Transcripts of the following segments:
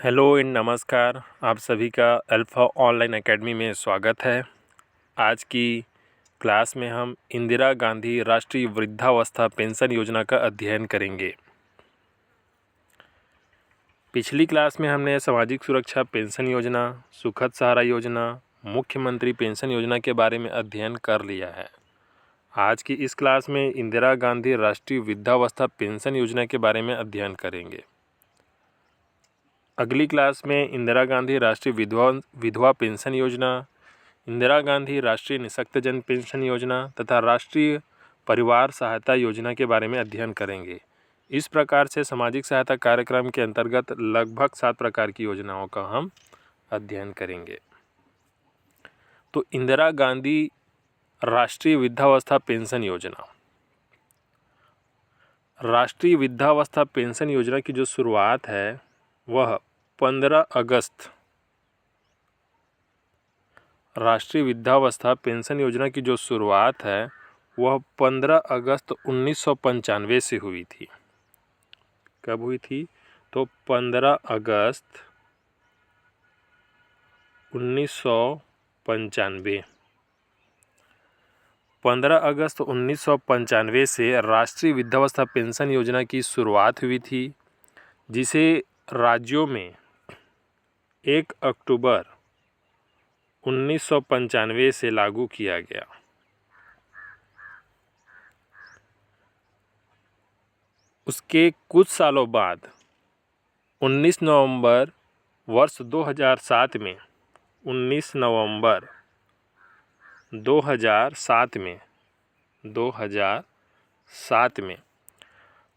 Hello and नमस्कार। आप सभी का अल्फ़ा ऑनलाइन एकेडमी में स्वागत है। आज की क्लास में हम इंदिरा गांधी राष्ट्रीय वृद्धावस्था पेंशन योजना का अध्ययन करेंगे। पिछली क्लास में हमने सामाजिक सुरक्षा पेंशन योजना, सुखद सहारा योजना, मुख्यमंत्री पेंशन योजना के बारे में अध्ययन कर लिया है। आज की इस क्लास में इंदिरा गांधी राष्ट्रीय वृद्धावस्था पेंशन योजना के बारे में अध्ययन करेंगे। अगली क्लास में इंदिरा गांधी राष्ट्रीय विधवा पेंशन योजना, इंदिरा गांधी राष्ट्रीय निःशक्तजन पेंशन योजना तथा राष्ट्रीय परिवार सहायता योजना के बारे में अध्ययन करेंगे। इस प्रकार से सामाजिक सहायता कार्यक्रम के अंतर्गत लगभग 7 प्रकार की योजनाओं का हम अध्ययन करेंगे। तो इंदिरा गांधी राष्ट्रीय वृद्धावस्था पेंशन योजना, राष्ट्रीय वृद्धावस्था पेंशन योजना की जो शुरुआत है वह 15 अगस्त, राष्ट्रीय वृद्धावस्था पेंशन योजना की जो शुरुआत है वह 15 अगस्त 1995 से हुई थी। कब हुई थी? तो 15 अगस्त 1995। 15 अगस्त 1995 से राष्ट्रीय वृद्धावस्था पेंशन योजना की शुरुआत हुई थी, जिसे राज्यों में 1 अक्टूबर 1995 से लागू किया गया। उसके कुछ सालों बाद 19 नवंबर वर्ष 2007 में 19 नवंबर 2007 में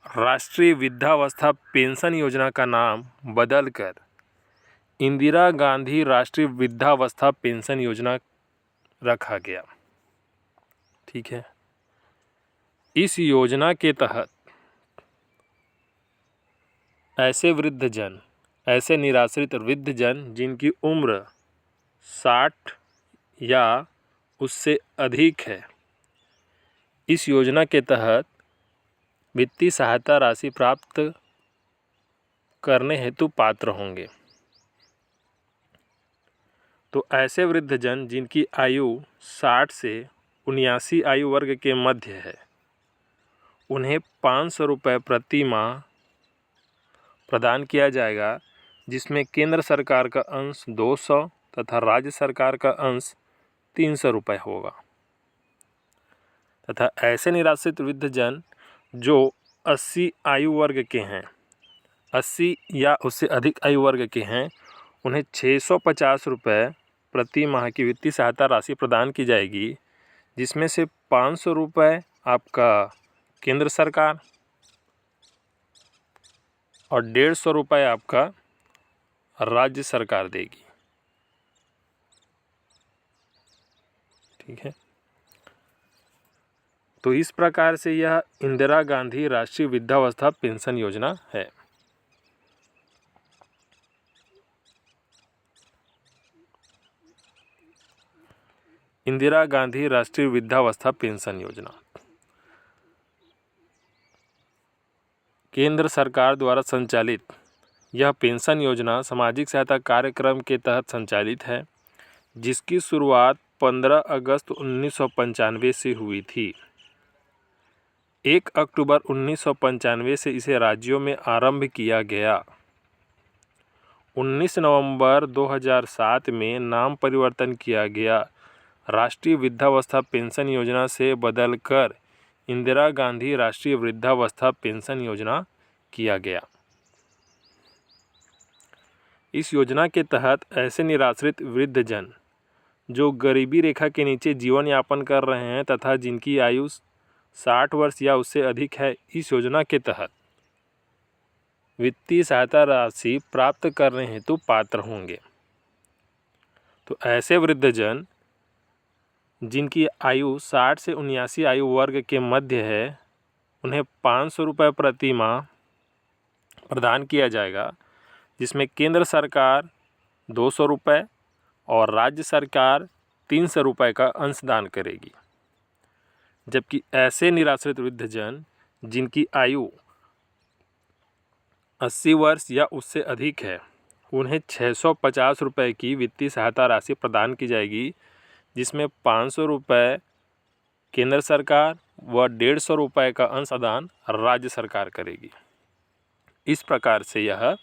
राष्ट्रीय वृद्धावस्था पेंशन योजना का नाम बदलकर इंदिरा गांधी राष्ट्रीय वृद्धावस्था पेंशन योजना रखा गया। ठीक है। इस योजना के तहत ऐसे निराश्रित वृद्धजन जिनकी उम्र 60 या उससे अधिक है, इस योजना के तहत वित्तीय सहायता राशि प्राप्त करने हेतु पात्र होंगे। तो ऐसे वृद्धजन जिनकी आयु 60 से 79 आयु वर्ग के मध्य है, उन्हें 500 रुपये प्रति माह प्रदान किया जाएगा, जिसमें केंद्र सरकार का अंश 200 तथा राज्य सरकार का अंश 300 रुपये होगा। तथा ऐसे निराश्रित वृद्धजन जो 80 आयु वर्ग के हैं, 80 या उससे अधिक आयु वर्ग के हैं, उन्हें 650 रुपये प्रति माह की वित्तीय सहायता राशि प्रदान की जाएगी, जिसमें से 500 रुपये आपका केंद्र सरकार और 150 रुपये आपका राज्य सरकार देगी। ठीक है। तो इस प्रकार से यह इंदिरा गांधी राष्ट्रीय वृद्धावस्था पेंशन योजना है। इंदिरा गांधी राष्ट्रीय वृद्धावस्था पेंशन योजना केंद्र सरकार द्वारा संचालित यह पेंशन योजना सामाजिक सहायता कार्यक्रम के तहत संचालित है, जिसकी शुरुआत 15 अगस्त 1995 से हुई थी। 1 अक्टूबर 1995 से इसे राज्यों में आरंभ किया गया। 19 नवंबर 2007 में नाम परिवर्तन किया गया, राष्ट्रीय वृद्धावस्था पेंशन योजना से बदलकर इंदिरा गांधी राष्ट्रीय वृद्धावस्था पेंशन योजना किया गया। इस योजना के तहत ऐसे निराश्रित वृद्धजन जो गरीबी रेखा के नीचे जीवन यापन कर रहे हैं तथा जिनकी आयु 60 वर्ष या उससे अधिक है, इस योजना के तहत वित्तीय सहायता राशि प्राप्त करने हेतु पात्र होंगे। तो ऐसे वृद्धजन जिनकी आयु 60 से 79 आयु वर्ग के मध्य है, उन्हें 500 रुपये प्रति माह प्रदान किया जाएगा, जिसमें केंद्र सरकार 200 रुपये और राज्य सरकार 300 रुपये का अंशदान करेगी। जबकि ऐसे निराश्रित वृद्धजन जिनकी आयु 80 वर्ष या उससे अधिक है, उन्हें 650 रुपये की वित्तीय सहायता राशि प्रदान की जाएगी, जिसमें 500 रुपये केंद्र सरकार व 150 रुपये का अंशदान राज्य सरकार करेगी। इस प्रकार से यह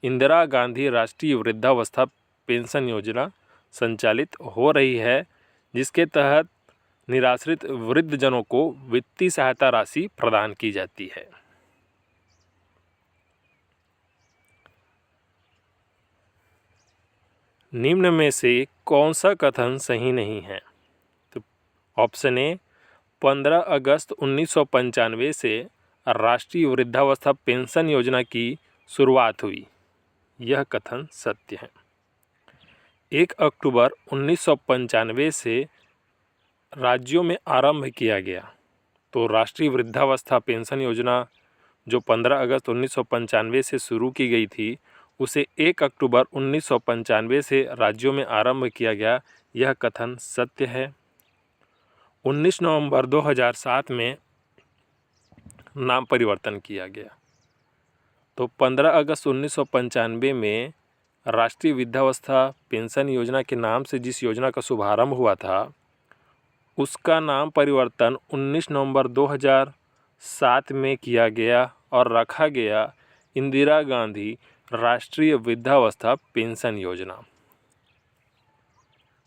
इंदिरा गांधी राष्ट्रीय वृद्धावस्था पेंशन योजना संचालित हो रही है, जिसके तहत निराश्रित वृद्धजनों को वित्तीय सहायता राशि प्रदान की जाती है। निम्न में से कौन सा कथन सही नहीं है? तो ऑप्शन ए, 15 अगस्त 1995 से राष्ट्रीय वृद्धावस्था पेंशन योजना की शुरुआत हुई, यह कथन सत्य है। 1 अक्टूबर 1995 से राज्यों में आरंभ किया गया, तो राष्ट्रीय वृद्धावस्था पेंशन योजना जो 15 अगस्त 1995 से शुरू की गई थी, उसे 1 अक्टूबर 1995 से राज्यों में आरंभ किया गया, यह कथन सत्य है। 19 नवंबर 2007 में नाम परिवर्तन किया गया, तो 15 अगस्त 1995 में राष्ट्रीय वृद्धावस्था पेंशन योजना के नाम से जिस योजना का शुभारंभ हुआ था, उसका नाम परिवर्तन 19 नवंबर 2007 में किया गया और रखा गया इंदिरा गांधी राष्ट्रीय वृद्धावस्था पेंशन योजना।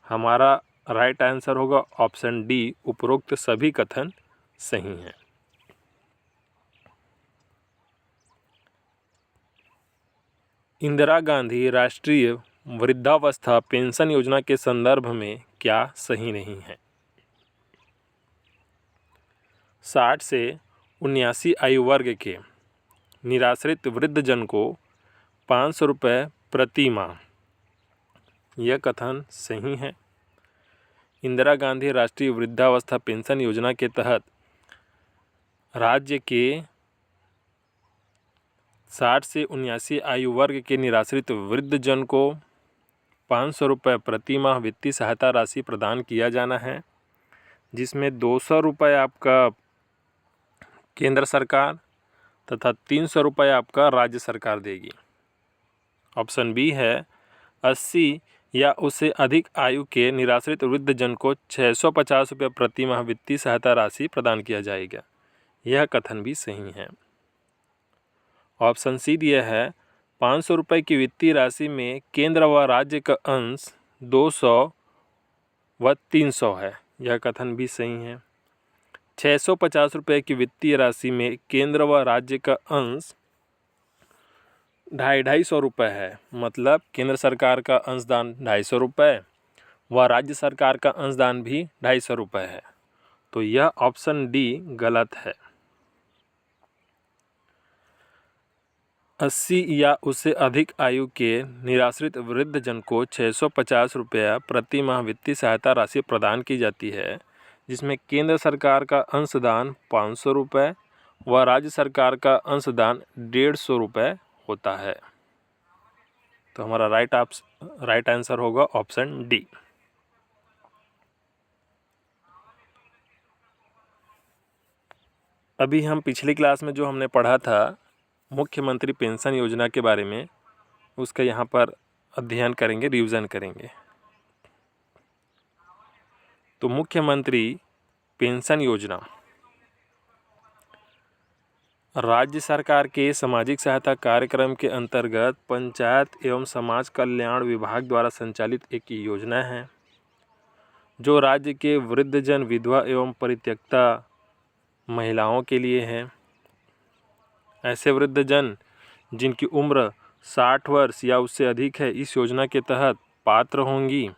हमारा राइट आंसर होगा ऑप्शन डी, उपरोक्त सभी कथन सही हैं। इंदिरा गांधी राष्ट्रीय वृद्धावस्था पेंशन योजना के संदर्भ में क्या सही नहीं है? 60 से 79 आयु वर्ग के निराश्रित वृद्धजन को 500 रुपये प्रति माह, यह कथन सही है। इंदिरा गांधी राष्ट्रीय वृद्धावस्था पेंशन योजना के तहत राज्य के 60 से 79 आयु वर्ग के निराश्रित वृद्धजन को 500 रुपये प्रति माह वित्तीय सहायता राशि प्रदान किया जाना है, जिसमें 200 रुपये आपका केंद्र सरकार तथा 300 रुपये आपका राज्य सरकार देगी। ऑप्शन बी है, 80 या उससे अधिक आयु के निराश्रित वृद्धजन को 650 रुपये प्रति माह वित्तीय सहायता राशि प्रदान किया जाएगा, यह कथन भी सही है। ऑप्शन सी दिया है, 500 रुपये की वित्तीय राशि में केंद्र व राज्य का अंश 200 व 300 है, यह कथन भी सही है। 650 रुपये की वित्तीय राशि में केंद्र व राज्य का अंश 250 रुपये है, मतलब केंद्र सरकार का अंशदान 250 रुपये व राज्य सरकार का अंशदान भी 250 रुपये है, तो यह ऑप्शन डी गलत है। 80 या उससे अधिक आयु के निराश्रित वृद्धजन को 650 रुपया प्रति माह वित्तीय सहायता राशि प्रदान की जाती है, जिसमें केंद्र सरकार का अंशदान 500 रुपये व राज्य सरकार का अंशदान 150 रुपये होता है। तो हमारा राइट आंसर होगा ऑप्शन डी। अभी हम पिछली क्लास में जो हमने पढ़ा था मुख्यमंत्री पेंशन योजना के बारे में, उसका यहाँ पर अध्ययन करेंगे, रिवीजन करेंगे। तो मुख्यमंत्री पेंशन योजना राज्य सरकार के सामाजिक सहायता कार्यक्रम के अंतर्गत पंचायत एवं समाज कल्याण विभाग द्वारा संचालित एक योजना है, जो राज्य के वृद्धजन, विधवा एवं परित्यक्ता महिलाओं के लिए है। ऐसे वृद्धजन जिनकी उम्र 60 वर्ष या उससे अधिक है इस योजना के तहत पात्र होंगी,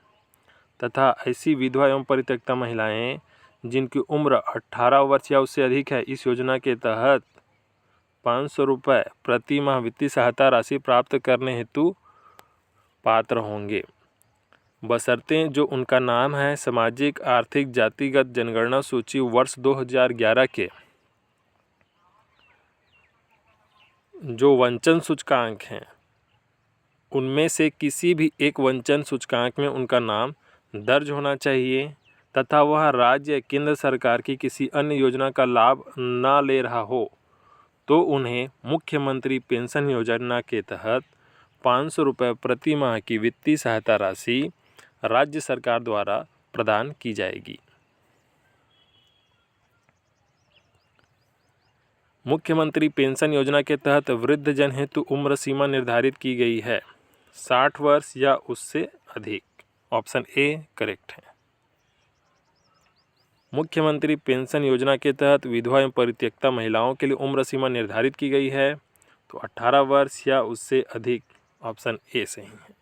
तथा ऐसी विधवा एवं परित्यक्ता महिलाएं जिनकी उम्र 18 वर्ष या उससे अधिक है इस योजना के तहत 500 रुपये प्रति माह वित्तीय सहायता राशि प्राप्त करने हेतु पात्र होंगे, बशर्ते जो उनका नाम है सामाजिक आर्थिक जातिगत जनगणना सूची वर्ष 2011 के जो वंचन सूचकांक हैं उनमें से किसी भी एक वंचन सूचकांक में उनका नाम दर्ज होना चाहिए, तथा वह राज्य केंद्र सरकार की किसी अन्य योजना का लाभ न ले रहा हो, तो उन्हें मुख्यमंत्री पेंशन योजना के तहत 500 रुपये प्रति माह की वित्तीय सहायता राशि राज्य सरकार द्वारा प्रदान की जाएगी। मुख्यमंत्री पेंशन योजना के तहत वृद्धजन हेतु उम्र सीमा निर्धारित की गई है 60 वर्ष या उससे अधिक। ऑप्शन ए करेक्ट है। मुख्यमंत्री पेंशन योजना के तहत विधवा एवं परित्यक्ता महिलाओं के लिए उम्र सीमा निर्धारित की गई है तो 18 वर्ष या उससे अधिक। ऑप्शन ए सही है।